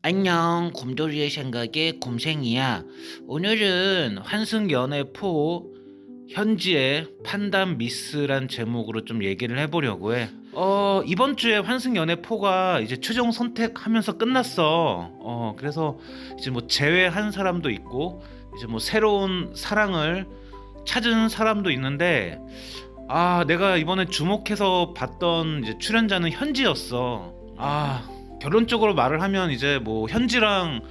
안녕, 곰돌이의 생각에 곰생이야. 오늘은 환승연애포 현지의 판단 미스란 제목으로 좀 얘기를 해보려고 해. 이번 주에 환승연애포가 이제 최종 선택하면서 끝났어. 그래서 이제 뭐 제외한 사람도 있고, 이제 뭐 새로운 사랑을 찾은 사람도 있는데, 내가 이번에 주목해서 봤던 이제 출연자는 현지였어. 결론적으로 말을 하면 이제 뭐 현지랑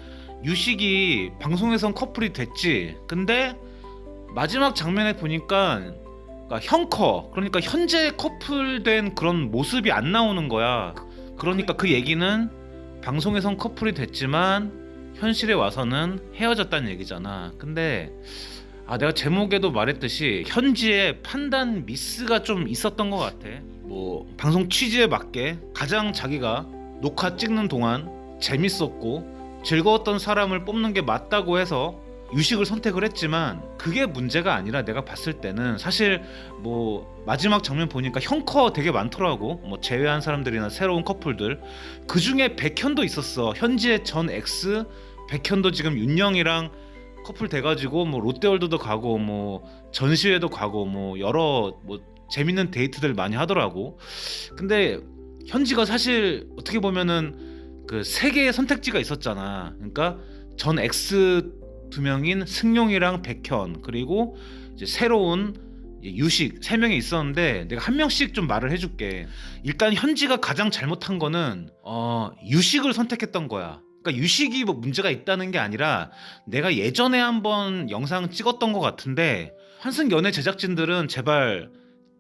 유식이 방송에선 커플이 됐지. 근데 마지막 장면에 보니까 그러니까 형커, 그러니까 현재 커플된 그런 모습이 안 나오는 거야. 그러니까 그 얘기는 방송에선 커플이 됐지만 현실에 와서는 헤어졌다는 얘기잖아. 근데 내가 제목에도 말했듯이 현지의 판단 미스가 좀 있었던 것 같아. 뭐 방송 취지에 맞게 가장 자기가 녹화 찍는 동안 재밌었고 즐거웠던 사람을 뽑는 게 맞다고 해서 유식을 선택을 했지만, 그게 문제가 아니라 내가 봤을 때는 사실 뭐 마지막 장면 보니까 형커 되게 많더라고. 뭐 제외한 사람들이나 새로운 커플들, 그 중에 백현도 있었어. 현지의 전 엑스 백현도 지금 윤영이랑 커플 돼가지고 뭐 롯데월드도 가고 뭐 전시회도 가고 뭐 여러 뭐 재밌는 데이트들 많이 하더라고. 근데 현지가 사실 어떻게 보면은 그 세 개의 선택지가 있었잖아. 그러니까 전 X 두 명인 승용이랑 백현, 그리고 이제 새로운 유식 세 명이 있었는데, 내가 한 명씩 좀 말을 해줄게. 일단 현지가 가장 잘못한 거는 유식을 선택했던 거야. 그러니까 유식이 뭐 문제가 있다는 게 아니라, 내가 예전에 한번 영상 찍었던 것 같은데, 환승연애 제작진들은 제발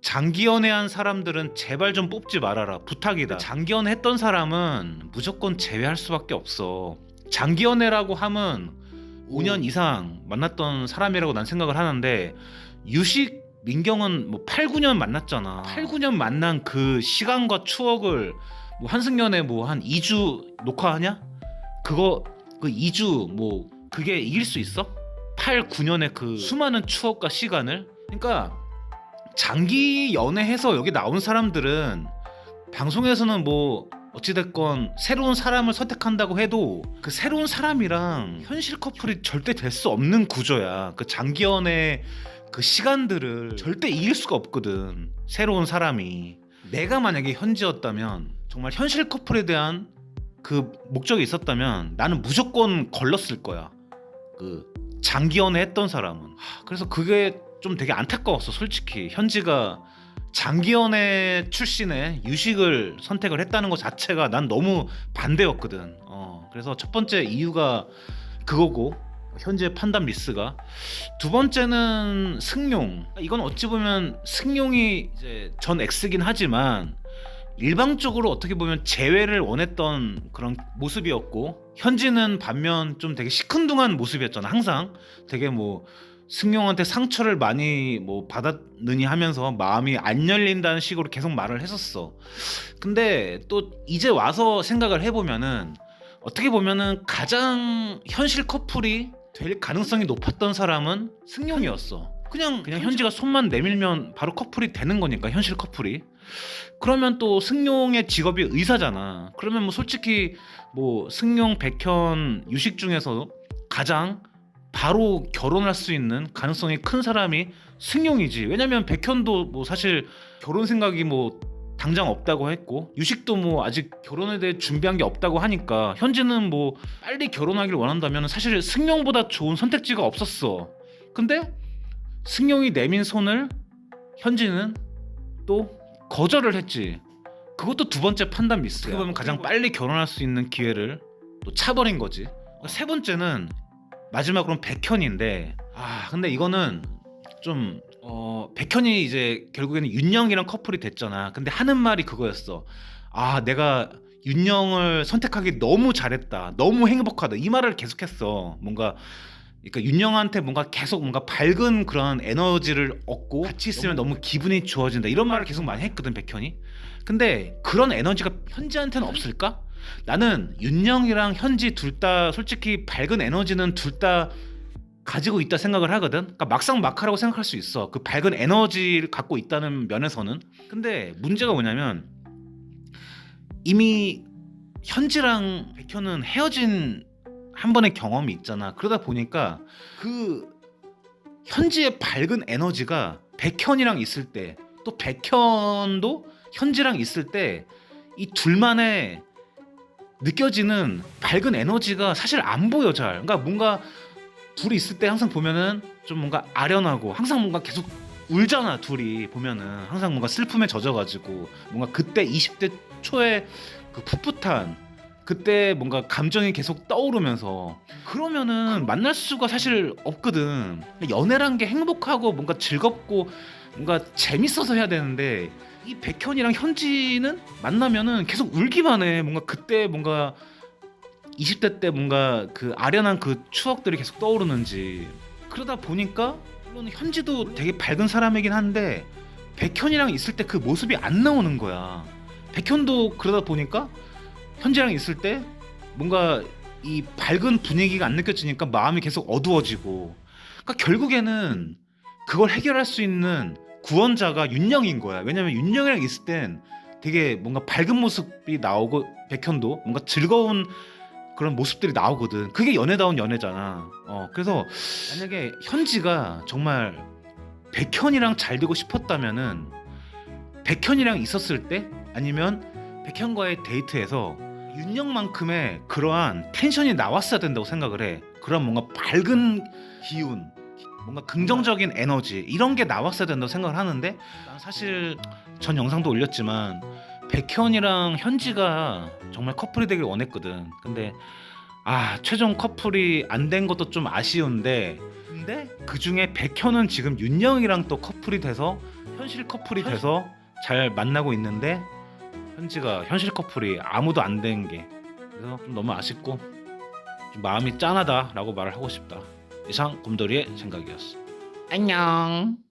장기 연애한 사람들은 제발 좀 뽑지 말아라, 부탁이다. 장기 연애 했던 사람은 무조건 제외할 수밖에 없어. 장기 연애라고 하면 5년 이상 만났던 사람이라고 난 생각을 하는데, 유식 민경은 뭐 8, 9년 만났잖아. 8, 9년 만난 그 시간과 추억을 뭐 환승연애 뭐 한 2주 녹화하냐? 그거 그 2주 뭐 그게 이길 수 있어? 8, 9년의 그 수많은 추억과 시간을. 그러니까 장기 연애해서 여기 나온 사람들은 방송에서는 뭐 어찌됐건 새로운 사람을 선택한다고 해도 그 새로운 사람이랑 현실 커플이 절대 될 수 없는 구조야. 그 장기 연애 그 시간들을 절대 이길 수가 없거든, 새로운 사람이. 내가 만약에 현지였다면, 정말 현실 커플에 대한 그 목적이 있었다면 나는 무조건 걸렀을 거야, 그 장기 연애 했던 사람은. 그래서 그게 좀 되게 안타까웠어, 솔직히. 현지가 장기 연애 출신의 유식을 선택을 했다는 것 자체가 난 너무 반대였거든. 그래서 첫 번째 이유가 그거고, 현지의 판단 미스가. 두 번째는 승용. 이건 어찌 보면 승용이 이제 전 X긴 하지만 일방적으로 어떻게 보면 재회를 원했던 그런 모습이었고, 현지는 반면 좀 되게 시큰둥한 모습이었잖아. 항상 되게 뭐 승용한테 상처를 많이 뭐 받았느니 하면서 마음이 안 열린다는 식으로 계속 말을 했었어. 근데 또 이제 와서 생각을 해보면은, 어떻게 보면은 가장 현실 커플이 될 가능성이 높았던 사람은 승용이었어. 그냥 현지가 손만 내밀면 바로 커플이 되는 거니까, 현실 커플이. 그러면 또 승용의 직업이 의사잖아. 그러면 뭐 솔직히 뭐 승용, 백현, 유식 중에서 가장 바로 결혼할 수 있는 가능성이 큰 사람이 승용이지. 왜냐면 백현도 뭐 사실 결혼 생각이 뭐 당장 없다고 했고, 유식도 뭐 아직 결혼에 대해 준비한 게 없다고 하니까, 현지는 뭐 빨리 결혼하길 원한다면 사실 승용보다 좋은 선택지가 없었어. 근데 승용이 내민 손을 현지는 또 거절을 했지. 그것도 두 번째 판단 미스야. 어떻게 보면 가장 빨리 결혼할 수 있는 기회를 또 차버린 거지. 세 번째는 마지막으로는 백현인데, 근데 이거는 좀 백현이 이제 결국에는 윤영이랑 커플이 됐잖아. 근데 하는 말이 그거였어. 내가 윤영을 선택하기 너무 잘했다, 너무 행복하다, 이 말을 계속했어. 뭔가 그러니까 윤영한테 뭔가 계속 뭔가 밝은 그런 에너지를 얻고 같이 있으면 너무 기분이 좋아진다, 이런 말을 계속 많이 했거든, 백현이. 근데 그런 에너지가 현지한테는 없을까? 나는 윤영이랑 현지 둘 다 솔직히 밝은 에너지는 둘 다 가지고 있다 생각을 하거든. 그러니까 막상 막하라고 생각할 수 있어, 그 밝은 에너지를 갖고 있다는 면에서는. 근데 문제가 뭐냐면, 이미 현지랑 백현은 헤어진 한 번의 경험이 있잖아. 그러다 보니까 그 현지의 밝은 에너지가 백현이랑 있을 때, 또 백현도 현지랑 있을 때 이 둘만의 느껴지는 밝은 에너지가 사실 안 보여 잘. 그러니까 뭔가 둘이 있을 때 항상 보면은 좀 뭔가 아련하고 항상 뭔가 계속 울잖아. 둘이 보면은 항상 뭔가 슬픔에 젖어가지고 뭔가 그때 20대 초에 그 풋풋한 그때 뭔가 감정이 계속 떠오르면서 그러면은 만날 수가 사실 없거든. 연애란 게 행복하고 뭔가 즐겁고 뭔가 재밌어서 해야 되는데 이 백현이랑 현지는 만나면은 계속 울기만 해. 뭔가 그때 뭔가 20대 때 뭔가 그 아련한 그 추억들이 계속 떠오르는지. 그러다 보니까 물론 현지도 되게 밝은 사람이긴 한데 백현이랑 있을 때 그 모습이 안 나오는 거야. 백현도 그러다 보니까 현지랑 있을 때 뭔가 이 밝은 분위기가 안 느껴지니까 마음이 계속 어두워지고. 그러니까 결국에는 그걸 해결할 수 있는 구원자가 윤영인 거야. 왜냐면 윤영이랑 있을 땐 되게 뭔가 밝은 모습이 나오고 백현도 뭔가 즐거운 그런 모습들이 나오거든. 그게 연애다운 연애잖아. 그래서 만약에 현지가 정말 백현이랑 잘 되고 싶었다면은 백현이랑 있었을 때 아니면 백현과의 데이트에서 윤영만큼의 그러한 텐션이 나왔어야 된다고 생각을 해. 그런 뭔가 밝은 기운, 뭔가 긍정적인 에너지 이런 게 나왔어야 된다고 생각을 하는데 난 사실 전 영상도 올렸지만 백현이랑 현지가 정말 커플이 되길 원했거든. 근데 최종 커플이 안 된 것도 좀 아쉬운데 근데 그중에 백현은 지금 윤영이랑 또 커플이 돼서 현실 커플이 돼서 잘 만나고 있는데 현지가 현실 커플이 아무도 안 된 게 그래서 좀 너무 아쉽고 좀 마음이 짠하다라고 말을 하고 싶다. 이상 곰돌이의 생각이었어. 안녕.